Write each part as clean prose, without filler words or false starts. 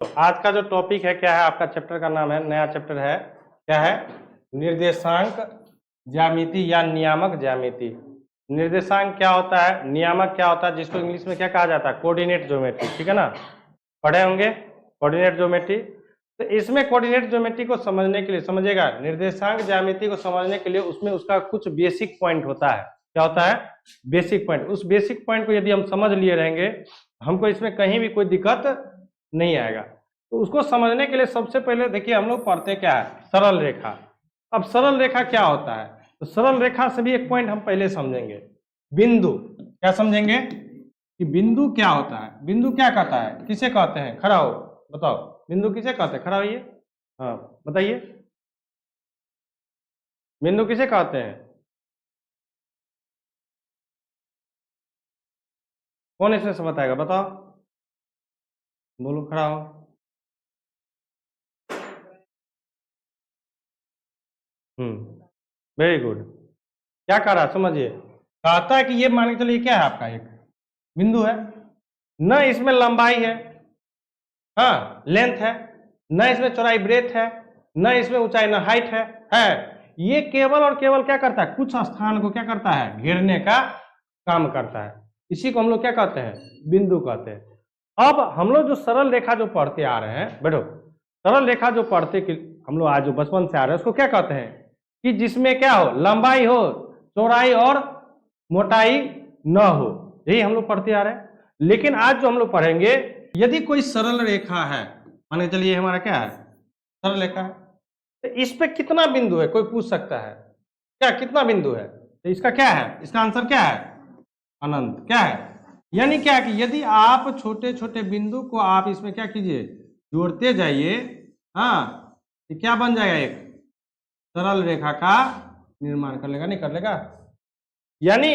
तो आज का जो टॉपिक है क्या है, आपका चैप्टर का नाम है, नया चैप्टर है, क्या है, निर्देशांक ज्यामिति या नियामक ज्यामिति। निर्देशांक क्या होता है, नियामक क्या होता है, जिसको इंग्लिश में क्या कहा जाता है, कोऑर्डिनेट ज्योमेट्री, ठीक है ना, पढ़े होंगे कोऑर्डिनेट ज्योमेट्री। तो इसमें कोऑर्डिनेट ज्योमेट्री को समझने के लिए, समझिएगा, निर्देशांक ज्यामिति को समझने के लिए उसमें उसका कुछ बेसिक पॉइंट होता है। क्या होता है, बेसिक पॉइंट। उस बेसिक पॉइंट को यदि हम समझ लिए रहेंगे, हमको इसमें कहीं भी कोई दिक्कत नहीं आएगा। तो उसको समझने के लिए सबसे पहले देखिए, हम लोग पढ़ते क्या है, सरल रेखा। अब सरल रेखा क्या होता है, तो सरल रेखा से भी एक पॉइंट हम पहले समझेंगे, बिंदु। क्या समझेंगे कि बिंदु क्या होता है, बिंदु क्या कहता है, किसे कहते हैं, खड़ा हो बताओ, बिंदु किसे कहते हैं, खड़ा होइए, हाँ बताइए, बिंदु किसे कहते हैं, कौन इसमें से बताएगा, बताओ, बोलो, खड़ा हो। Very good. क्या कह रहा है समझिए, कहता है कि ये मान के चलिए क्या है, आपका एक बिंदु है, न इसमें लंबाई है, हाँ लेंथ है, न इसमें चौड़ाई ब्रेथ है, न इसमें ऊंचाई न हाइट है। ये केवल और केवल क्या करता है, कुछ स्थान को क्या करता है, घेरने का काम करता है। इसी को हम लोग क्या कहते हैं, बिंदु कहते हैं। अब हम लोग जो सरल रेखा जो पढ़ते आ रहे हैं, बैठो, सरल रेखा जो पढ़ते हम लोग आज जो बचपन से आ रहे हैं, उसको क्या कहते हैं कि जिसमें क्या हो, लंबाई हो, चौड़ाई और मोटाई न हो, यही हम लोग पढ़ते आ रहे हैं। लेकिन आज जो हम लोग पढ़ेंगे, यदि कोई सरल रेखा है, मान के चलिए हमारा क्या है, सरल रेखा है, तो इस पे कितना बिंदु है, कोई पूछ सकता है, क्या कितना बिंदु है, तो इसका क्या है, इसका आंसर क्या है, अनंत। क्या है, यानी क्या कि यदि आप छोटे छोटे बिंदु को आप इसमें क्या कीजिए, जोड़ते जाइए, हाँ, तो क्या बन जाएगा, एक सरल रेखा का निर्माण कर लेगा, नहीं कर लेगा। यानी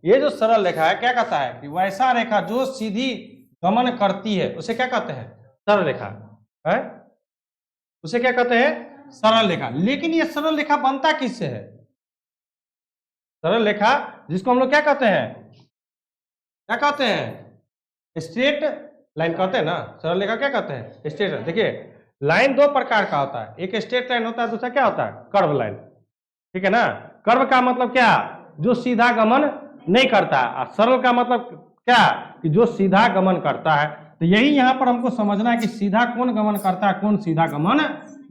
ये जो सरल रेखा है, क्या कहता है कि वैसा रेखा जो सीधी गमन करती है, उसे क्या कहते हैं, सरल रेखा है, उसे क्या कहते हैं, सरल रेखा। लेकिन ये सरल रेखा बनता किससे है, सरल रेखा जिसको हम लोग क्या कहते हैं, क्या कहते हैं, स्ट्रेट लाइन कहते हैं ना, सरल रेखा क्या कहते हैं, स्ट्रेट लाइन। देखिए लाइन दो प्रकार का होता है, एक स्ट्रेट लाइन होता है, दूसरा क्या होता है, कर्व लाइन, ठीक है ना। कर्व का मतलब क्या, जो सीधा गमन नहीं करता है, और सरल का मतलब क्या, कि जो सीधा गमन करता है। तो यही यहाँ पर हमको समझना है कि सीधा कौन गमन करता है, कौन सीधा गमन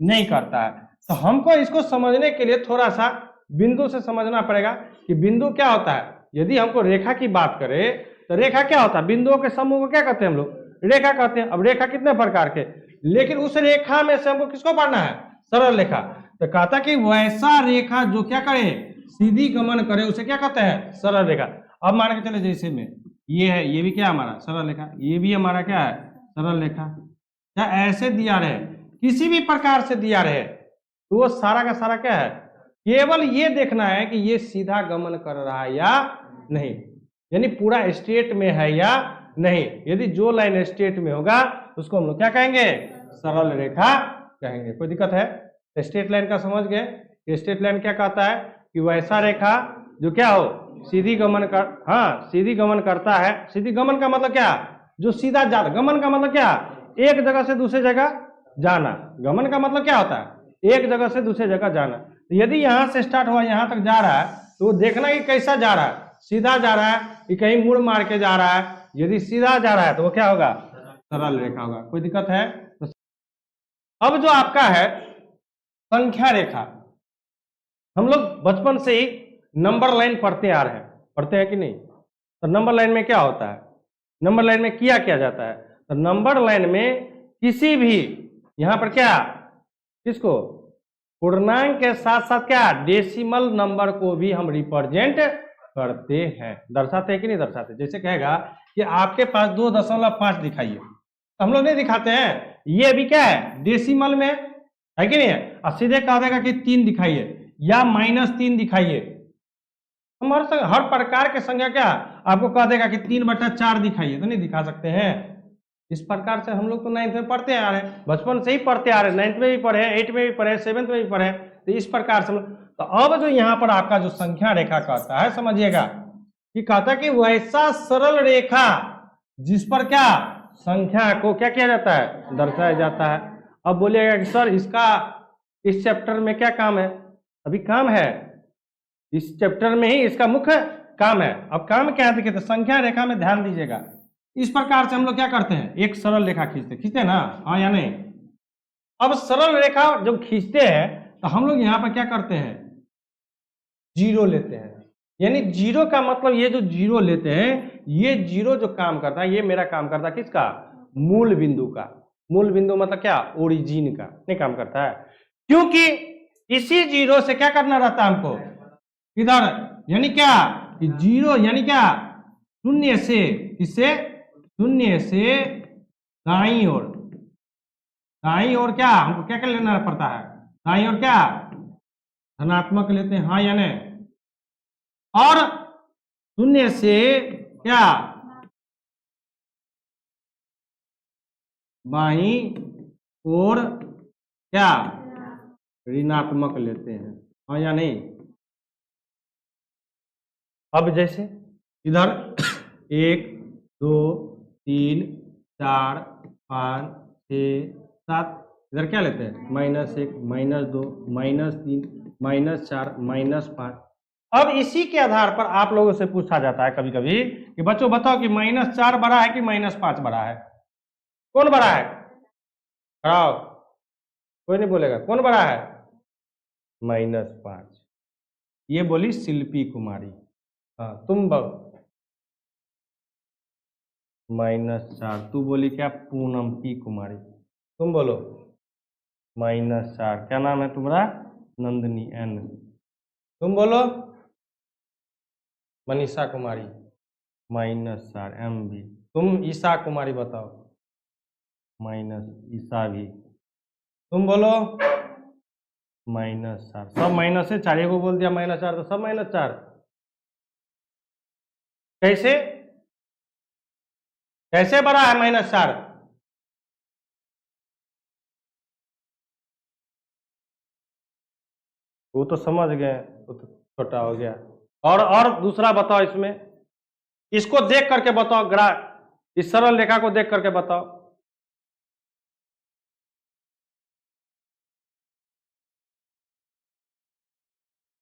नहीं करता है। तो हमको इसको समझने के लिए थोड़ा सा बिंदु से समझना पड़ेगा कि बिंदु क्या होता है। यदि हमको रेखा की बात करें, तो रेखा क्या होता है, बिंदुओं के समूह को क्या कहते हैं हम लोग, रेखा कहते हैं। अब रेखा कितने प्रकार के, लेकिन उस रेखा में से हमको किसको पढ़ना है, सरल रेखा। तो कहता कि वैसा रेखा जो क्या करे, सीधी गमन करे, उसे क्या कहते हैं, सरल रेखा। अब मान के चले जैसे में ये है, ये भी क्या हमारा सरल रेखा, ये भी हमारा क्या है, सरल रेखा। क्या ऐसे दिया रहे, किसी भी प्रकार से दिया रहे, तो वो सारा का सारा क्या है, केवल ये देखना है कि ये सीधा गमन कर रहा है या नहीं, यानी पूरा स्ट्रेट में है या नहीं। यदि जो लाइन स्ट्रेट में होगा उसको हम लोग क्या कहेंगे, सरल रेखा कहेंगे। कोई दिक्कत है, स्ट्रेट लाइन का समझ गए कि स्ट्रेट लाइन क्या कहता है, कि वैसा रेखा जो क्या हो, सीधी गमन कर, हाँ सीधी गमन करता है। सीधी गमन का मतलब क्या, जो सीधा जा, गमन का मतलब क्या, एक जगह से दूसरी जगह जाना। गमन का मतलब क्या होता है, एक जगह से दूसरी जगह जाना। तो यदि यहाँ से स्टार्ट हुआ यहाँ तक जा रहा है, तो वो देखना कि कैसा जा रहा है, सीधा जा रहा है कि कहीं मुड़ मार के जा रहा है। यदि सीधा जा रहा है तो वो क्या होगा, सरल रेखा होगा। कोई दिक्कत है, तो अब जो आपका है संख्या रेखा, हम लोग बचपन से ही नंबर लाइन पढ़ते आ रहे हैं, पढ़ते हैं कि नहीं। तो नंबर लाइन में क्या होता है, नंबर लाइन में किया जाता है, तो नंबर लाइन में किसी भी यहां पर क्या, किसको, पूर्णांक के साथ साथ क्या, डेसिमल नंबर को भी हम रिप्रेजेंट करते हैं, दर्शाते हैं कि नहीं दर्शाते। जैसे कहेगा कि आपके पास 2.5 दिखाइए, तो हम लोग नहीं दिखाते हैं, ये भी क्या है, डेसिमल में है कि नहीं है। और सीधे कह देगा कि 3 दिखाइए या -3 दिखाइए। हमारे हर प्रकार के संख्या क्या आपको कह देगा कि 3/4 दिखाइए, तो नहीं दिखा सकते हैं। इस प्रकार से हम लोग तो 9th में पढ़ते आ रहे हैं, बचपन से ही पढ़ते आ रहे हैं, 9th में भी पढ़े, 8th में भी पढ़े, 7th में भी पढ़े। तो इस प्रकार से तो अब जो यहाँ पर आपका जो संख्या रेखा कहता है, समझिएगा कि कहता है कि वैसा सरल रेखा जिस पर क्या संख्या को क्या किया जाता है, दर्शाया जाता है। अब बोलिएगा कि सर इसका इस चैप्टर में क्या काम है, अभी काम है, इस चैप्टर में ही इसका मुख्य काम है। अब काम क्या है देखिए, तो संख्या रेखा में ध्यान दीजिएगा, इस प्रकार से हम लोग क्या करते हैं, एक सरल रेखा खींचते हैं ना, हाँ या नहीं। अब सरल रेखा जब खींचते हैं तो हम लोग यहाँ पर क्या करते हैं, जीरो लेते हैं। यानी जीरो का मतलब ये जो जीरो लेते हैं, ये जीरो जो काम करता है, ये मेरा काम करता है किसका, मूल बिंदु का। मूल बिंदु मतलब क्या, ओरिजिन का नहीं काम करता है, क्योंकि इसी जीरो से क्या करना रहता है हमको इधर, यानी क्या कि जीरो यानी क्या, शून्य से, इससे शून्य से दाईं ओर, दाईं ओर क्या हमको क्या कर लेना पड़ता है, दाईं ओर क्या धनात्मक लेते हैं, हाँ या नहीं। और शून्य से क्या बाईं ओर क्या ऋणात्मक लेते हैं, हाँ या नहीं। अब जैसे इधर 1 2 3 4 5 6 7, इधर क्या लेते हैं, -1 -2 -3 -4 -5। अब इसी के आधार पर आप लोगों से पूछा जाता है कभी कभी कि बच्चों बताओ कि -4 बड़ा है कि -5 बड़ा है, कौन बड़ा है, कराओ, कोई नहीं बोलेगा, कौन बड़ा है, -5। ये बोली शिल्पी कुमारी। हाँ तुम बोलो -4, तू बोली क्या, पूनम पी कुमारी, तुम बोलो -4, क्या नाम है तुम्हारा, नंदनी एन, तुम बोलो मनीषा कुमारी -4 एम भी, तुम ईशा कुमारी बताओ ईशा भी, तुम बोलो -4, सब -4, एक को बोल दिया -4 तो सब -4, कैसे कैसे बड़ा है -4, वो तो समझ गए, वो तो छोटा हो गया। और दूसरा बताओ, इसमें इसको देख करके बताओ, ग्राफ इस सरल रेखा को देख करके बताओ,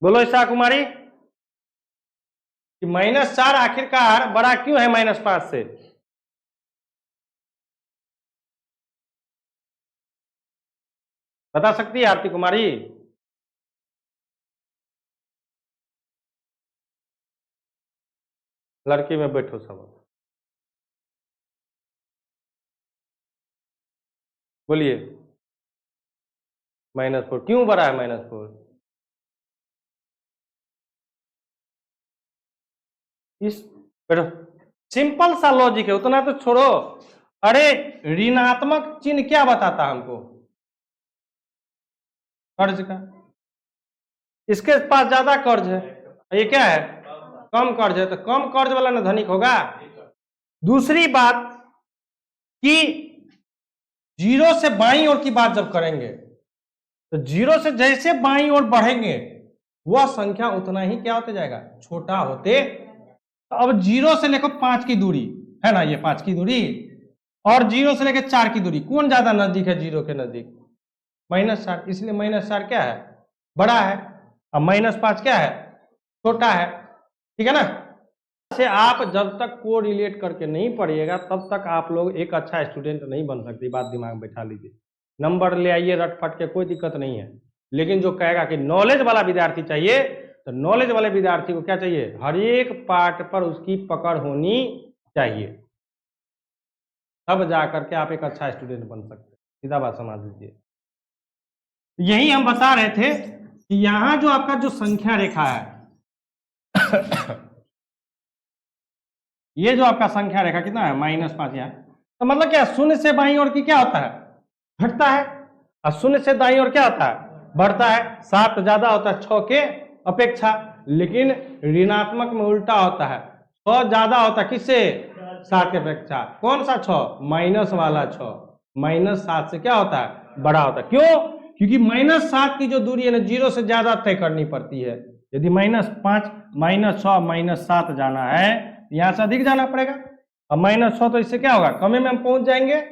बोलो ईशा कुमारी कि -4 आखिरकार बड़ा क्यों है -5 से, बता सकती है आरती कुमारी, लड़की में बैठो सब, बोलिए -4 क्यों बड़ा है, -4 इस बैठो, सिंपल सा लॉजिक है, उतना तो छोड़ो। अरे ऋणात्मक चिन्ह क्या बताता है हमको, कर्ज का, इसके पास ज्यादा कर्ज है, ये क्या है, कम कर्ज है, तो कम कर्ज वाला ना धनिक होगा। दूसरी बात कि जीरो से बाईं ओर की बात जब करेंगे तो जीरो से जैसे बाईं ओर बढ़ेंगे वह संख्या उतना ही क्या होते जाएगा, छोटा होते। तो अब जीरो से लेकर 5 की दूरी है ना, ये 5 की दूरी, और जीरो से लेकर 4 की दूरी, कौन ज्यादा नजदीक है जीरो के नजदीक, -4, इसलिए -4 क्या है, बड़ा है, अब -5 क्या है, छोटा है, ठीक है ना। से आप जब तक को रिलेट करके नहीं पढ़िएगा तब तक आप लोग एक अच्छा स्टूडेंट नहीं बन सकते, बात दिमाग में बैठा लीजिए। नंबर ले आइए रट फट के, कोई दिक्कत नहीं है, लेकिन जो कहेगा कि नॉलेज वाला विद्यार्थी चाहिए, तो नॉलेज वाले विद्यार्थी को क्या चाहिए, हर एक पार्ट पर उसकी पकड़ होनी चाहिए, तब जाकर के आप एक अच्छा स्टूडेंट बन सकते हैं, सीधा बात समझ लीजिए। यही हम बता रहे थे कि यहां जो आपका जो संख्या रेखा है ये जो आपका संख्या रेखा कितना है, -5 यहाँ, तो मतलब क्या, शून्य से बाईं ओर की क्या होता है, घटता है, और शून्य से दाईं ओर क्या होता है, बढ़ता है। 7 ज्यादा होता है 6 के अपेक्षा, लेकिन ऋणात्मक में उल्टा होता है, 6 ज्यादा होता है किससे, 7 के अपेक्षा। कौन सा 6, माइनस वाला 6, -7 से क्या होता है, बड़ा होता है। क्यों, क्योंकि -7 की जो दूरी है ना, जीरो से ज्यादा तय करनी पड़ती है। यदि -5 -6 -7 जाना है, यहां से अधिक जाना पड़ेगा, अब -6 तो इससे क्या होगा, कमे में हम पहुंच जाएंगे।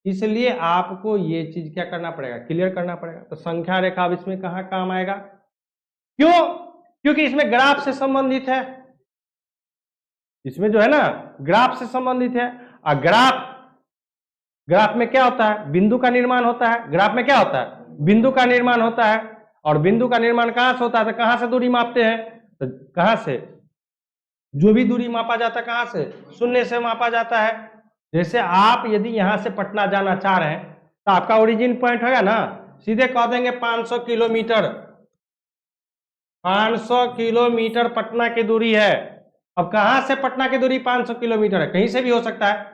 इसलिए आपको ये चीज क्या करना पड़ेगा, क्लियर करना पड़ेगा। तो संख्या रेखा अब इसमें कहां काम आएगा, क्यों, क्योंकि इसमें ग्राफ से संबंधित है, इसमें जो है ना ग्राफ से संबंधित है। और ग्राफ में क्या होता है, बिंदु का निर्माण होता है। ग्राफ में क्या होता है, बिंदु का निर्माण होता है। और बिंदु का निर्माण कहां से होता है, तो कहां से दूरी मापते हैं, तो कहां से, जो भी दूरी मापा जाता है कहां से, शून्य से मापा जाता है। जैसे आप यदि यहां से पटना जाना चाह रहे हैं तो आपका ओरिजिन पॉइंट होगा ना, सीधे कह देंगे 500 किलोमीटर, 500 किलोमीटर पटना की दूरी है। अब कहां से पटना की दूरी 500 किलोमीटर है, कहीं से भी हो सकता है।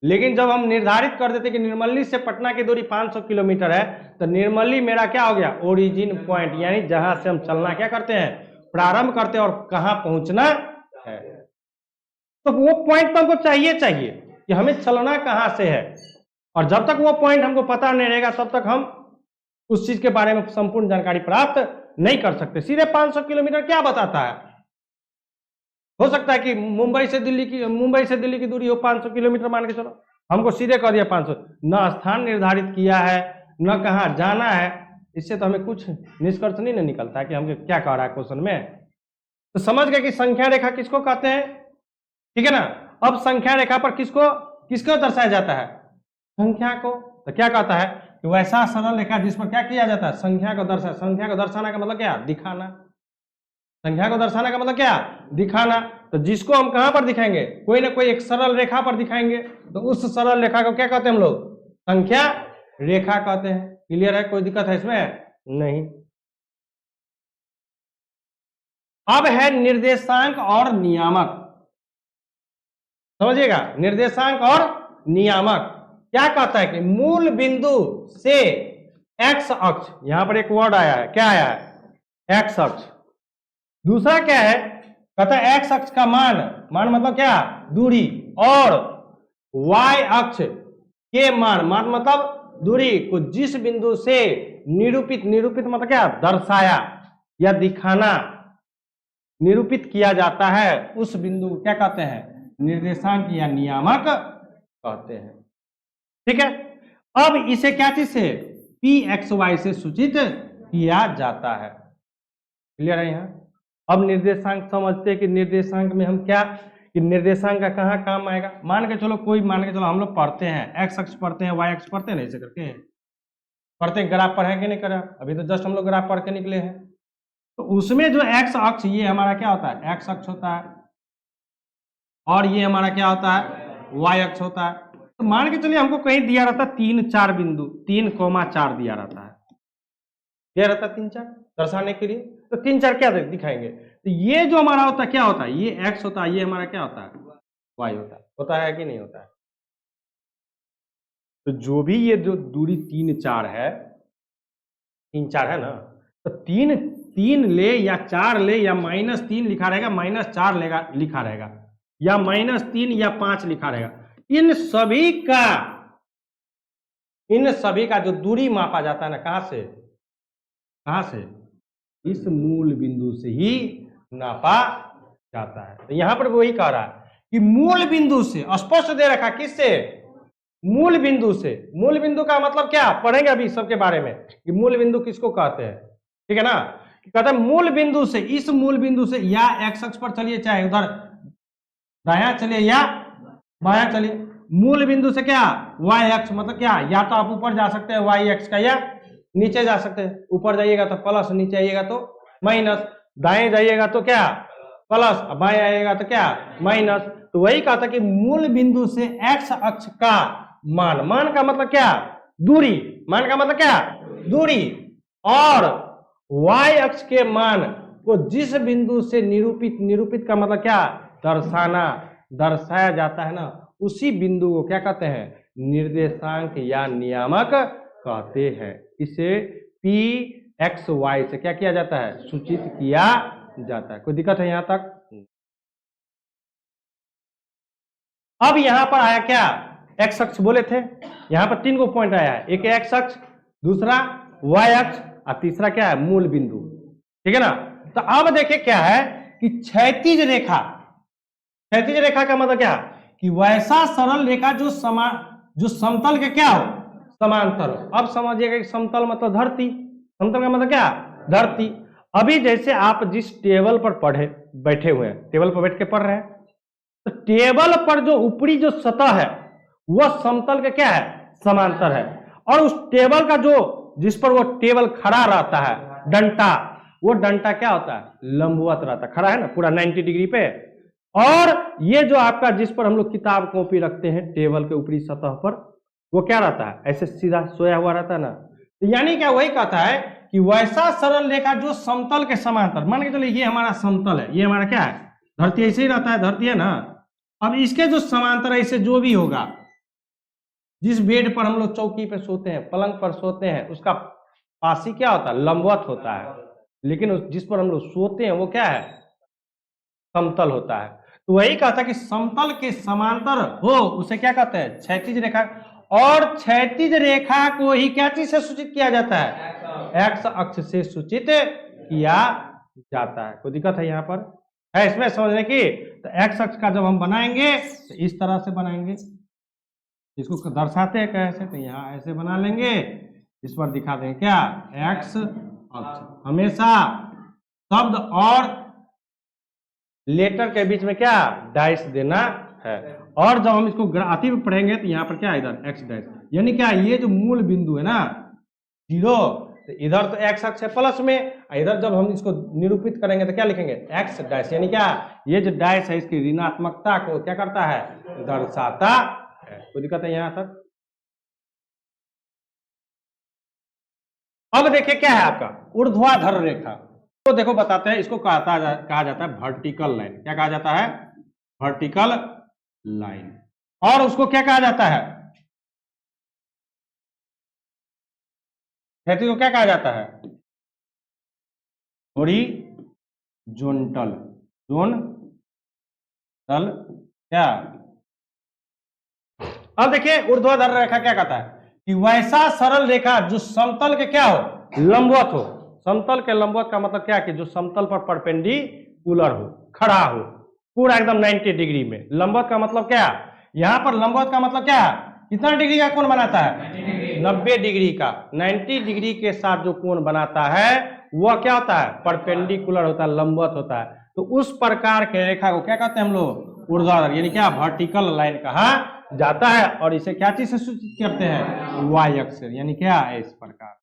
लेकिन जब हम निर्धारित कर देते कि निर्मली से पटना की दूरी 500 किलोमीटर है, तो निर्मली मेरा क्या हो गया, ओरिजिन पॉइंट, यानी जहां से हम चलना क्या करते हैं, प्रारंभ करते हैं और कहां पहुंचना है। तो वो पॉइंट तो हमको चाहिए कि हमें चलना कहां से है। और जब तक वो पॉइंट हमको पता नहीं रहेगा तब तक हम उस चीज के बारे में संपूर्ण जानकारी प्राप्त नहीं कर सकते। सीधे 500 किलोमीटर क्या बताता है, हो सकता है कि मुंबई से दिल्ली की दूरी हो 500 किलोमीटर मान के चलो, हमको सीधे कह दिया 500, न स्थान निर्धारित किया है न कहां जाना है। इससे तो हमें कुछ निष्कर्ष नहीं ना निकलता है कि हमको क्या कह रहा है क्वेश्चन में। तो समझ गए कि संख्या रेखा किसको कहते हैं, ठीक है ना। अब संख्या रेखा पर किसको दर्शाया जाता है, संख्या को। तो क्या कहता है कि वैसा सरल रेखा जिस पर क्या किया जाता है, संख्या को दर्शाया। संख्या को दर्शाना का मतलब क्या, दिखाना। संख्या को दर्शाना का मतलब क्या, दिखाना। तो जिसको हम कहां पर दिखाएंगे, कोई ना कोई एक सरल रेखा पर दिखाएंगे, तो उस सरल रेखा को क्या कहते हैं हम लोग, संख्या रेखा कहते हैं। क्लियर है, कोई दिक्कत है इसमें नहीं। अब है निर्देशांक और नियामक, समझिएगा, निर्देशांक और नियामक। क्या कहता है कि मूल बिंदु से एक्स अक्ष, यहां पर एक वर्ड आया है, क्या आया है, एक्स अक्ष। दूसरा क्या है, कहता है एक्स अक्ष का मान मतलब क्या, दूरी, और वाई अक्ष के मान मतलब दूरी को जिस बिंदु से निरूपित मतलब क्या, दर्शाया या दिखाना, निरूपित किया जाता है, उस बिंदु को क्या कहते हैं, निर्देशांक या नियामक कहते हैं। ठीक है। अब इसे क्या चीज से, पी एक्स वाई से सूचित किया जाता है। क्लियर है यहाँ। अब निर्देशांक समझते हैं कि निर्देशांक में हम क्या, कि निर्देशांक का कहाँ काम आएगा। मान के चलो हम लोग पढ़ते हैं, एक्स अक्ष पढ़ते हैं, वाई अक्ष पढ़ते हैं, ऐसे करके पढ़ते हैं। ग्राफ पढ़े कि नहीं करा, अभी तो जस्ट हम लोग ग्राफ पढ़ के निकले हैं। तो उसमें जो एक्स अक्ष, ये हमारा क्या होता है, एक्स अक्ष होता है, और ये हमारा क्या होता है, वाई अक्ष होता है। तो मान के चलिए हमको कहीं दिया रहता है 3-4 बिंदु, 3,4 दिया रहता है, 3-4 दर्शाने के लिए। तो 3-4 क्या दिखाएंगे, तो ये जो हमारा होता है क्या होता है, ये एक्स होता है, ये हमारा क्या होता है, वाई होता है कि नहीं होता है। तो जो भी ये जो दूरी 3-4 है, 3-4 है ना, तो 3 ले या 4 ले या -3 लिखा रहेगा, -4 लिखा रहेगा, या -3 या 5 लिखा रहेगा। इन सभी का जो दूरी मापा जाता है ना, कहां से, इस मूल बिंदु से ही नापा जाता है। तो यहां पर वही कह रहा है कि मूल बिंदु से, स्पष्ट दे रखा, किससे, मूल बिंदु से। मूल बिंदु का मतलब क्या, पढ़ेंगे अभी सबके बारे में कि मूल बिंदु किसको कहते हैं, ठीक है ना। कहते हैं मूल बिंदु से, इस मूल बिंदु से, या एक्स अक्ष पर चलिए, चाहे उधर दायां चलिए या बायां चलिए, मूल बिंदु से क्या, वाई अक्ष मतलब क्या, या तो आप ऊपर जा सकते हैं वाई अक्ष का, या नीचे जा सकते हैं। ऊपर जाइएगा तो प्लस, नीचे आइएगा तो माइनस, दाएं जाइएगा तो क्या, प्लस, बाएं आइएगा तो क्या, माइनस। तो वही कहा था कि मूल बिंदु से एक्स अक्ष का मान का मतलब क्या, दूरी, मान का मतलब क्या, दूरी, और वाई अक्ष के मान को जिस बिंदु से निरूपित का मतलब क्या, दर्शाया जाता है ना, उसी बिंदु को क्या कहते हैं, निर्देशांक या नियामक कहते हैं। इसे पी एक्स वाई से क्या किया जाता है, सूचित किया जाता है। कोई दिक्कत है यहां तक। अब यहां पर आया क्या, एक्स अक्ष बोले थे, यहां पर 3 पॉइंट आया है, एक एक्स अक्ष, दूसरा वाई अक्ष, और तीसरा क्या है, मूल बिंदु, ठीक है ना। तो अब देखिए क्या है कि क्षैतिज रेखा, क्षैतिज रेखा का मतलब क्या कि वैसा सरल रेखा जो समतल के क्या हो, समांतर हो। अब समझिएगा कि समतल मतलब धरती, समतल का मतलब क्या, धरती। अभी जैसे आप जिस टेबल पर बैठे हुए हैं, टेबल पर बैठ के पढ़ रहे हैं, तो टेबल पर जो ऊपरी जो सतह है वह समतल के क्या है, समांतर है। और उस टेबल का जो जिस पर वो टेबल खड़ा रहता है, डंटा, वो डंटा क्या होता है, लंबवत रहता है, खड़ा है ना पूरा 90 डिग्री पे। और ये जो आपका जिस पर हम लोग किताब कॉपी रखते हैं टेबल के ऊपरी सतह पर, वो क्या रहता है, ऐसे सीधा सोया हुआ रहता है ना। तो यानी क्या वही कहता है कि वैसा सरल रेखा जो समतल के समांतर, मान के चलिए ये हमारा समतल है, ये हमारा क्या है, धरती, ऐसे ही रहता है, धरती है ना। अब इसके जो समांतर ऐसे जो भी होगा, जिस बेड पर हम लोग चौकी पे सोते हैं, पलंग पर सोते हैं, उसका पासी क्या होता है, लंबवत होता है। लेकिन जिस पर हम लोग सोते हैं वो क्या है, समतल होता है। तो वही कहा था कि समतल के समांतर हो उसे क्या कहते हैं, क्षैतिज रेखा। और क्षैतिज रेखा को ही क्या चीज से सूचित किया जाता है, एक्स अक्ष से सूचित किया जाता है। कोई दिक्कत है यहाँ पर, है इसमें समझने की। तो एक्स अक्ष का जब हम बनाएंगे तो इस तरह से बनाएंगे, इसको दर्शाते हैं कैसे, तो यहाँ ऐसे बना लेंगे, इस पर दिखा देंगे क्या, एक्स अक्ष। हमेशा शब्द और लेटर के बीच में क्या, डाइस देना है। और जब हम इसको अति में पढ़ेंगे तो यहाँ पर क्या, इधर एक्स डैश, यानी क्या, ये जो मूल बिंदु है ना 0, तो इधर तो एक्स अक्ष है प्लस में, इधर जब हम इसको निरूपित करेंगे तो क्या लिखेंगे, एक्स डैश, यानी क्या, ये जो डैश है इसकी ऋणात्मकता को क्या करता है, दर्शाता है। कोई दिक्कत है यहाँ तक। अब देखिए क्या है आपका ऊर्ध्वाधर रेखा। तो देखो बताते हैं, इसको कहा जाता है वर्टिकल लाइन। क्या कहा जाता है, वर्टिकल लाइन। और उसको क्या कहा जाता है, क्षैतिज को क्या कहा जाता है, हॉरिजॉन्टल, जोनटल क्या। अब देखिए ऊर्ध्वाधर रेखा क्या कहता है कि वैसा सरल रेखा जो समतल के क्या हो, लंबवत हो। समतल के लंबवत का मतलब क्या, कि जो समतल पर परपेंडिकुलर हो, खड़ा हो पूरा एकदम 90 डिग्री में। लंबवत का मतलब क्या, यहाँ पर लंबवत का मतलब क्या, कितना डिग्री का कोण बनाता है, 90 डिग्री का। 90 डिग्री के साथ जो कोण बनाता है वह क्या होता है, परपेंडिकुलर होता है, लंबवत होता है। तो उस प्रकार के रेखा को क्या कहते हैं हम लोग, ऊर्ध्वाधर, यानी क्या, वर्टिकल लाइन कहा जाता है। और इसे क्या चीज से सूचित करते हैं, वाई अक्ष से, यानी क्या है, इस प्रकार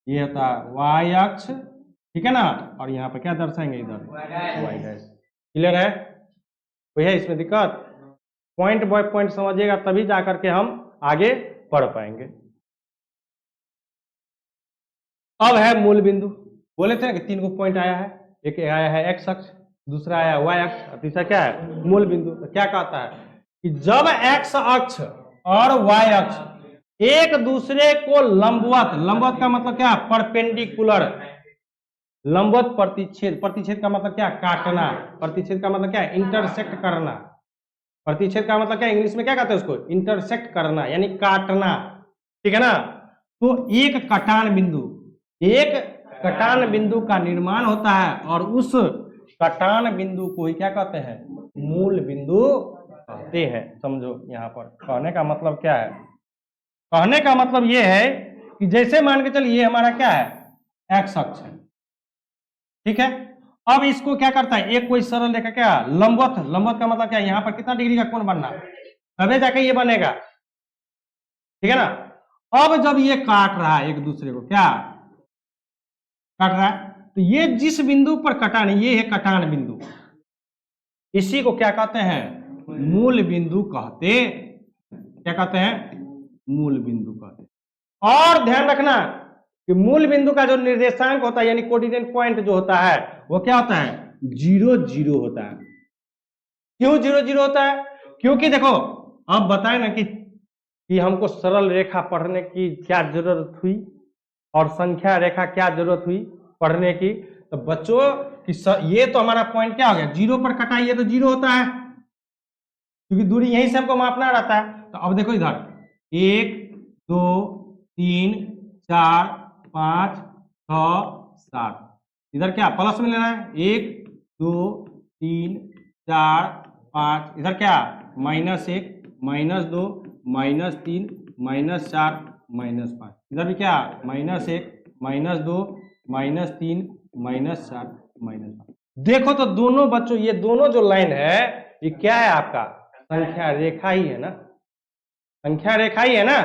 ये होता है वाई अक्ष, ठीक है ना। और यहाँ पे क्या दर्शाएंगे, इधर वाई डैश। क्लियर है भैया, इसमें दिक्कत, पॉइंट बाय पॉइंट समझिएगा तभी जाकर के हम आगे पढ़ पाएंगे। अब है मूल बिंदु। बोले थे ना कि 3 को पॉइंट आया है, एक आया है एक्स अक्ष, दूसरा आया वाई अक्ष, और तीसरा क्या है, मूल बिंदु। तो क्या कहता है कि जब एक्स अक्ष और वाई अक्ष एक दूसरे को लंबवत, लंबवत का मतलब क्या, परपेंडिकुलर, लंबवत प्रतिच्छेद, प्रतिच्छेद का मतलब क्या, काटना, प्रतिच्छेद का मतलब क्या, इंटरसेक्ट करना। प्रतिच्छेद का मतलब क्या, इंग्लिश में क्या कहते हैं उसको, इंटरसेक्ट करना, यानी काटना, ठीक है ना। तो एक कटान बिंदु, एक कटान बिंदु का निर्माण होता है, और उस कटान बिंदु को ही क्या कहते हैं, मूल बिंदु कहते हैं। समझो यहाँ पर कहने का मतलब क्या है, कहने का मतलब ये है कि जैसे मान के चलिए ये हमारा क्या है, एक्स अक्ष है, ठीक है। अब इसको क्या करता है, एक कोई सरल रेखा क्या, लंबवत, लंबवत का मतलब क्या, यहाँ पर कितना डिग्री का कोण बनना, तभी जाके ये बनेगा, ठीक है ना। अब जब ये काट रहा है एक दूसरे को, क्या काट रहा है, तो ये जिस बिंदु पर कटान, ये है कटान बिंदु, इसी को क्या कहते हैं, मूल बिंदु कहते, क्या कहते हैं, मूल बिंदु कहते। और ध्यान रखना कि मूल बिंदु का जो निर्देशांक होता है, यानी कोऑर्डिनेट पॉइंट जो होता है, वो क्या होता है, 0 0 होता है। क्यों 0 0 होता है, क्योंकि देखो अब बताए ना कि हमको सरल रेखा पढ़ने की क्या जरूरत हुई, और संख्या रेखा क्या जरूरत हुई पढ़ने की। तो बच्चों कि ये तो हमारा पॉइंट क्या हो गया, 0 पर कटाइए तो 0 होता है, क्योंकि दूरी यहीं से हमको मापना रहता है। तो अब देखो इधर 1 2 3 4 5 6 7, इधर क्या प्लस में लेना है, 1 2 3 4 5, इधर क्या -1 -2 -3 -4 -5, इधर भी क्या -1 -2 -3 -4 -5। देखो तो दोनों बच्चों ये दोनों जो लाइन है ये क्या है आपका संख्या रेखा ही है ना, संख्या रेखा ही है ना।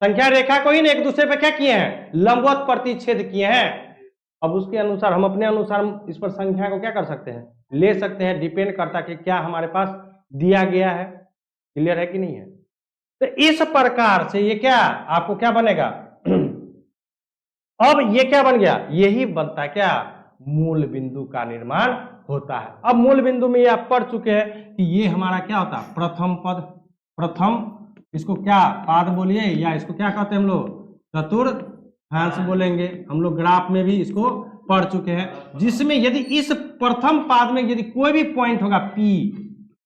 संख्या रेखा को ही ना एक दूसरे पे क्या किए हैं लंबवत प्रतिच्छेद किए हैं। अब उसके अनुसार हम अपने अनुसार इस पर संख्या को क्या कर सकते हैं ले सकते हैं, डिपेंड करता है कि क्या हमारे पास दिया गया है। क्लियर है कि नहीं है। तो इस प्रकार से ये क्या आपको क्या बनेगा अब ये क्या बन गया यही बनता है क्या मूल बिंदु का निर्माण होता है। अब मूल बिंदु में ये आप पढ़ चुके हैं कि ये हमारा क्या होता है प्रथम पद, प्रथम इसको क्या पाद बोलिए या इसको क्या कहते हैं हम लोग चतुर्थांश बोलेंगे। हम लोग ग्राफ में भी इसको पढ़ चुके हैं, जिसमें यदि इस प्रथम पाद में यदि कोई भी पॉइंट होगा P,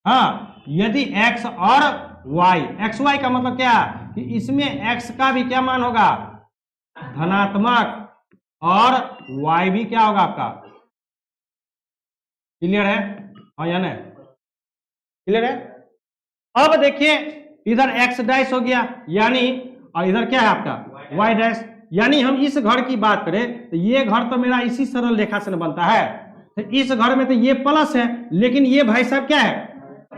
हाँ यदि x और y, एक्स वाई का मतलब क्या कि इसमें x का भी क्या मान होगा धनात्मक और y भी क्या होगा आपका, क्लियर है हाँ या नहीं, क्लियर है। अब देखिए इधर x डैश हो गया यानी और इधर क्या है आपका y डैश, यानी हम इस घर की बात करें तो ये घर तो मेरा इसी सरल रेखा से बनता है, तो इस घर में तो ये प्लस है लेकिन ये भाई साहब क्या है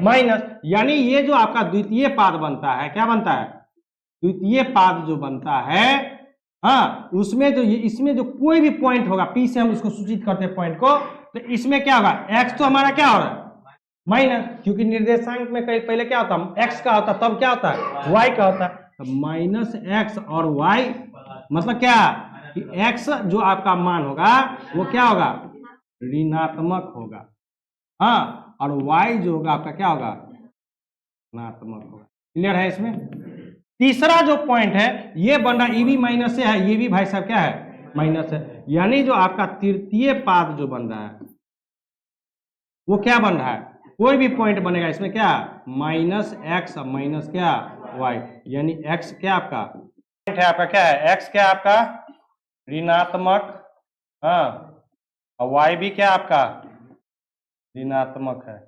माइनस, यानी ये जो आपका द्वितीय पाद बनता है क्या बनता है द्वितीय पाद जो बनता है हाँ उसमें जो इसमें जो कोई भी पॉइंट होगा P से हम इसको सूचित करते हैं पॉइंट को, तो इसमें क्या होगा x तो हमारा क्या हो रहा है माइनस, क्योंकि निर्देशांक में कहीं पहले क्या होता है x का होता तब क्या होता है y का होता है, तो -x और y मतलब क्या कि x जो आपका मान होगा वो क्या होगा ऋणात्मक होगा हाँ, और y जो होगा आपका क्या होगा धनात्मक होगा। क्लियर है। इसमें तीसरा जो पॉइंट है ये बन रहा ये भी माइनस से है, ये भी भाई साहब क्या है माइनस है, यानी जो आपका तृतीय पाद जो बन रहा है वो क्या बन रहा है कोई भी पॉइंट बनेगा इसमें क्या -x माइनस क्या y, यानी x क्या आपका पॉइंट है आपका क्या है x क्या आपका ऋणात्मक हाँ और y भी क्या आपका ऋणात्मक है।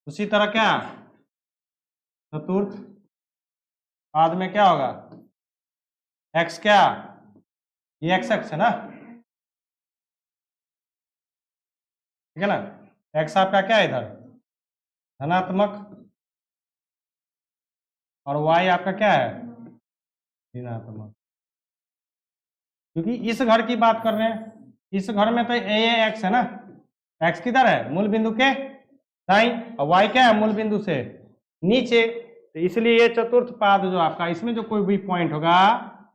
उसी तरह क्या चतुर्थ पाद में क्या होगा x क्या ये x है ना, ठीक है ना, x आपका क्या है इधर धनात्मक और y आपका क्या है ऋणात्मक, क्योंकि इस घर की बात कर रहे हैं, इस घर में तो ये x है ना, x किधर है मूल बिंदु के दाईं और y क्या है मूल बिंदु से नीचे, तो इसलिए ये चतुर्थ पाद जो आपका इसमें जो कोई भी पॉइंट होगा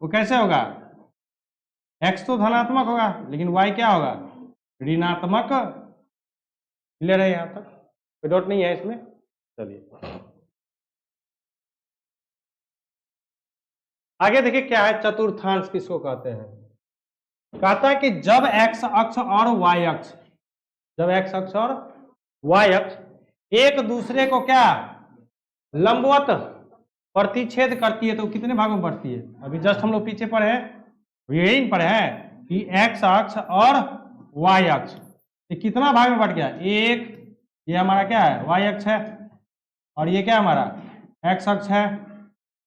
वो कैसे होगा x तो धनात्मक होगा लेकिन y क्या होगा ऋणात्मक। क्लियर है यहां तक, कोई डाउट नहीं है इसमें। चलिए आगे देखिए क्या है चतुर्थांश किसको कहते हैं। कहता है कि जब x अक्ष और y अक्ष, जब x अक्ष और y अक्ष एक दूसरे को क्या लंबवत प्रतिच्छेद करती है तो कितने भागों में बढ़ती है, अभी जस्ट हम लोग पीछे पढ़े हैं यही पढ़े हैं कि x अक्ष और y अक्ष ये कितना भाग में बढ़ गया एक, ये हमारा क्या है y अक्ष है और ये क्या हमारा x अक्ष है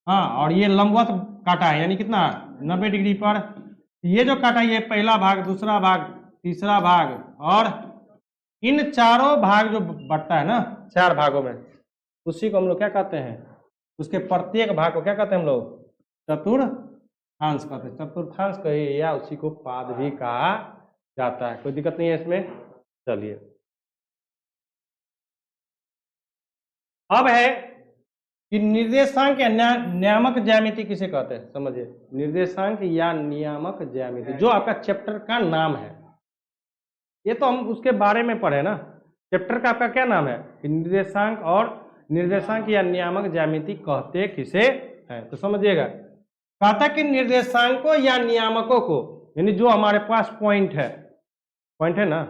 हाँ, और ये लंबवत काटा है यानी कितना 90 डिग्री पर, ये जो काटा ये पहला भाग दूसरा भाग तीसरा भाग और इन चारों भाग जो बढ़ता है ना चार भागों में उसी को हम लोग क्या कहते हैं उसके प्रत्येक भाग को क्या कहते हैं हम लोग चतुर्थांश कहते हैं, चतुर्थांश कहे या उसी को पाद भी कहा जाता है, कोई दिक्कत नहीं है इसमें। चलिए अब है कि निर्देशांक या नियामक ज्यामिति किसे कहते हैं समझिए, निर्देशांक या नियामक ज्यामिति जो आपका चैप्टर का नाम है, ये तो हम उसके बारे में पढ़े ना, चैप्टर का आपका क्या नाम है कि निर्देशांक और निर्देशांक या नियामक ज्यामिति कहते किसे हैं, तो समझिएगा कहता कि निर्देशांकों या नियामकों को यानी जो हमारे पास पॉइंट है ना,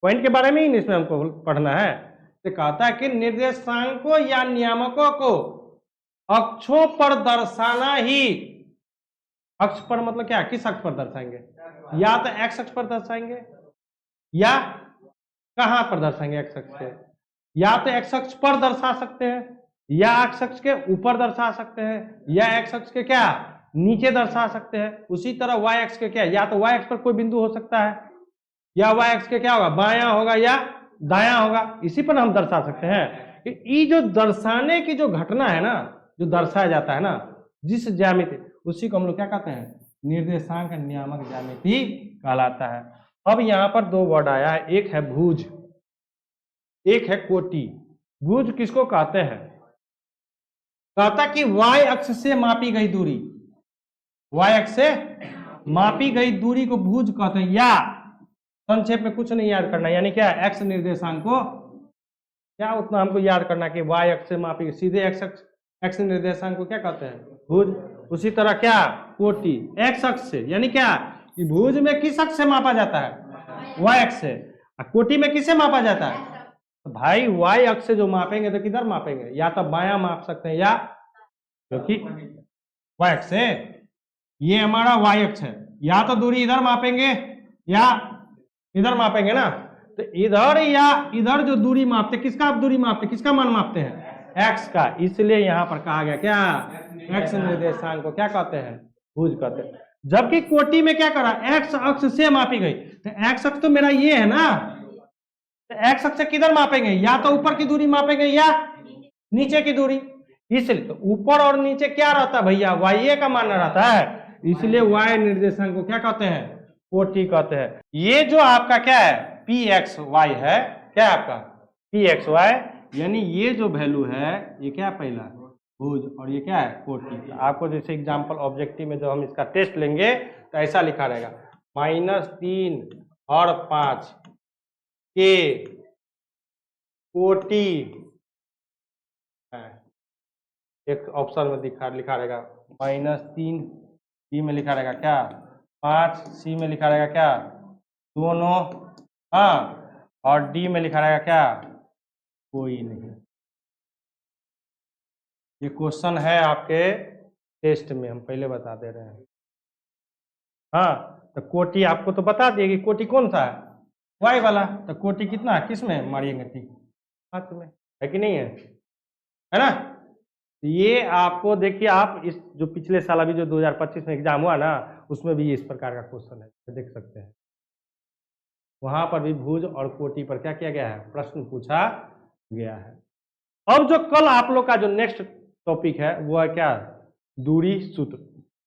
पॉइंट के बारे में ही इसमें हमको पढ़ना है, तो कहता है कि निर्देशांकों या नियामकों को अक्षों पर दर्शाना ही, अक्ष पर मतलब क्या किस अक्ष पर दर्शाएंगे, या तो x अक्ष पर दर्शाएंगे या कहाँ पर दर्शाएंगे एक्स अक्ष से? या तो एक्स अक्ष पर दर्शा सकते हैं, या एक्स अक्ष के ऊपर दर्शा सकते हैं, या एक्स अक्ष के क्या नीचे दर्शा सकते हैं। उसी तरह वाई अक्ष के क्या, या तो वाई अक्ष पर कोई बिंदु हो सकता है, या वाई अक्ष के क्या होगा बायां होगा या दायां होगा, इसी पर हम दर्शा सकते हैं। ये जो दर्शाने की जो घटना है ना, जो दर्शाया जाता है ना जिस ज्यामिति, उसी को हम लोग क्या कहते हैं, निर्देशांक नियामक ज्यामिति कहलाता है। अब यहाँ पर दो वर्ड आया है, एक है भुज, एक है कोटि। भुज किसको कहते हैं? कहता कि वाई अक्ष से मापी गई दूरी, वाई अक्ष से मापी गई दूरी को भुज कहते हैं। या संक्षेप में कुछ नहीं याद करना, यानी क्या एक्स निर्देशांक को क्या उतना हमको याद करना कि वाई अक्ष से मापी, सीधे एक्स निर्देशांक को क्या कहते हैं, भुज। उसी तरह क्या कोटि, एक्स अक्ष से, यानी क्या कि भुज में किस अक्ष से मापा जाता है, वाई अक्ष से। कोटि में किससे मापा जाता है? तो भाई वाई अक्ष से जो मापेंगे तो किधर मापेंगे, या तो बायां माप सकते हैं, या क्योंकि वाई अक्ष से ये हमारा वाई अक्ष है, या तो दूरी इधर मापेंगे या इधर मापेंगे ना। तो इधर या इधर जो दूरी मापते, किसका आप दूरी मापते, किसका मान मापते हैं, एक्स का। इसलिए यहां पर कहा गया क्या, एक्स निर्देशांक को क्या कहते हैं, भुज कहते हैं। जबकि कोटि में क्या करा, एक्स अक्ष से मापी गई, तो एक्स अक्ष तो मेरा ये है ना, तो एक्स अक्ष से किधर मापेंगे, या तो ऊपर की दूरी मापेंगे या नीचे की दूरी। इसलिए तो ऊपर और नीचे क्या रहता है भैया, वाई का मान रहता है, इसलिए वाई निर्देशांक को क्या कहते हैं, कोटि कहते हैं। ये जो आपका क्या है पी एक्स वाई है, क्या आपका पी एक्स वाई, यानी ये जो वैल्यू है ये क्या पहला भुज, और ये क्या है कोटि। तो आपको जैसे एग्जांपल ऑब्जेक्टिव में जब हम इसका टेस्ट लेंगे तो ऐसा लिखा रहेगा -3 और 5 के कोटि, एक ऑप्शन में लिखा रहेगा -3 डी में लिखा रहेगा क्या 5, सी में लिखा रहेगा क्या दोनों, हाँ, और डी में लिखा रहेगा क्या कोई नहीं। ये क्वेश्चन है आपके टेस्ट में, हम पहले बता दे रहे हैं। हाँ, तो कोटि आपको तो बता दिए कि कोटि कौन सा है, वाई वाला। तो कोटि कितना है, किस में मारिएंगे, ठीक 5 में, है कि नहीं है ना। ये आपको देखिए, आप इस जो पिछले साल अभी जो 2025 में एग्जाम हुआ ना, उसमें भी इस प्रकार का क्वेश्चन है, देख सकते हैं। वहां पर भी भुज और कोटि पर क्या किया गया है, प्रश्न पूछा गया है। अब जो कल आप लोग का जो नेक्स्ट टॉपिक है वो है क्या, दूरी सूत्र।